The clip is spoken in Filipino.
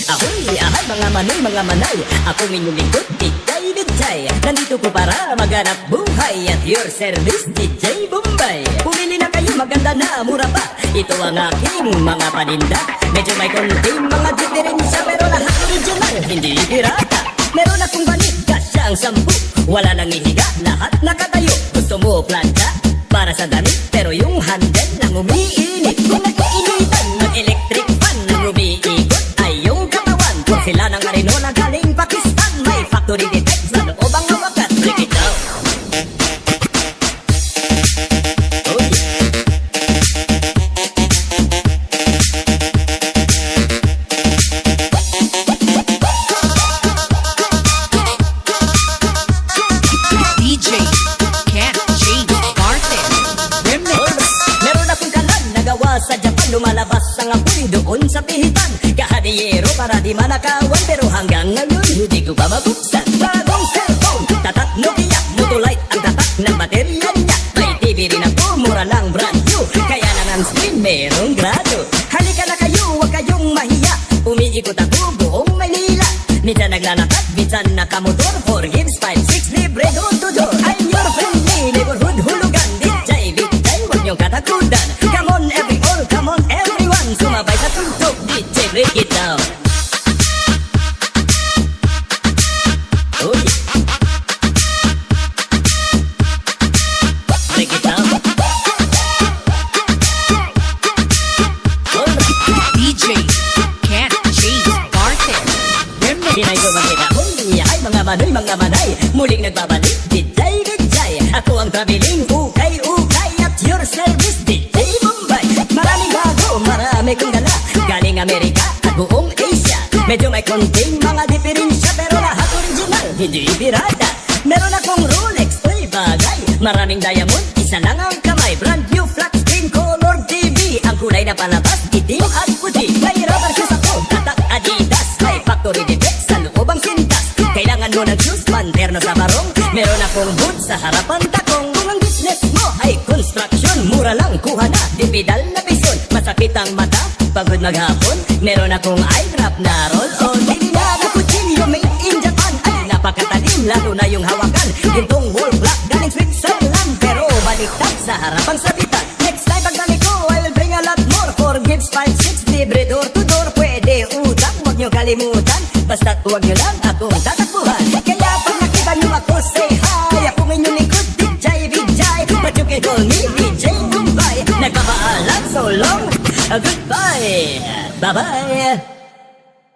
Ahoy, ahay mga manoy, mga manay, akong inyong lingkod, DJ Vijay. Nandito po para maghanap buhay at your service, DJ Bombay. Pumili na kayo, maganda na, mura pa. Ito ang aking mga paninda. Medyo may konting mga diferensya, pero lahat original, hindi pirata. Meron akong banig, kasyang 10. Wala nang ihiga, lahat nakatayo. Gusto mo plancha? Para sa damit, pero yung handle lang umiinit. Kung nag-iinitan, mag-electric fan ang umiikot ay yung katawan. Kung sila ng marino na galing Pakistan, may factory defects sa loob ang wakas. Break it down. Oh yeah. DJ Ken James Martin Remix. Meron akong kalan na gawa sa Japan. Lumalabas ang apoy doon sa pihitan. Kahadiyero para di manakawan, pero hanggang ngayon hindi ko pa mabuksan. Bagong cellphone, tatak Nokia, Motolite ang tatak ng baterya niya. May TV rin ako, mura lang brand new, kaya lang ang screen merong grado. Halika na kayo, huwag kayong mahiya. Umiikot ako buong Manila. Minsan naglalakad, minsan nakamotor. 4 gives 5-6 libre door to door. I'm your friendly neighborhood hulugan. DJ Vijay, huwag niyong katakutan. Come on every all, come on everyone. Sumabay sa tugtog, DJ break it down. Oh yeah. Break it down. DJ Ken James Martin Remix. Sinay ko makita, hoy, ay mga manoy, mga manay, muling nagbabalik, DJ Vijay. Ako ang traveling, ukay-ukay, at your service, DJ Bombay. Maraming bago, marami kong dala, galing Amerika at buong Asia. Medyo may konting mga diferensya, pero lahat original, hindi pirata. Meron akong Rolex, oy bagay, maraming diamond, isa lang ang kamay. Brand new flat screen color TV, ang kulay na palabas, itim at puti. May rubber shoes ako, tatak Adidas, may factory defects sa loob ang sintas. Kailangan mo ng shoes, panterno sa barong. Meron akong boots sa harapan takong. Kung ang business mo ay construction, mura lang kuha na, dipidal na bison. Masakit ang mata, pagod maghapon. Meron akong eye drop na roll-on. Hindi na kutsilyo made in Japan, ay napakatalim, lalo na yung hawakan. Gintong wall clock, galing Switzerland, pero baliktad sa harapang sabitan. Next time pagbalik ko, I will bring a lot more. 4 gives 5-6 libre door to door. Pwede utang, huwag nyo kalimutan. Basta't huwag nyo lang akong tatakbuhan. Kaya pag nakita nyo ako, say hi. Akong inyong lingkod, DJ Vijay, but you can call me DJ Bombay. Nagpapaalam, so long, goodbye. Bye-bye.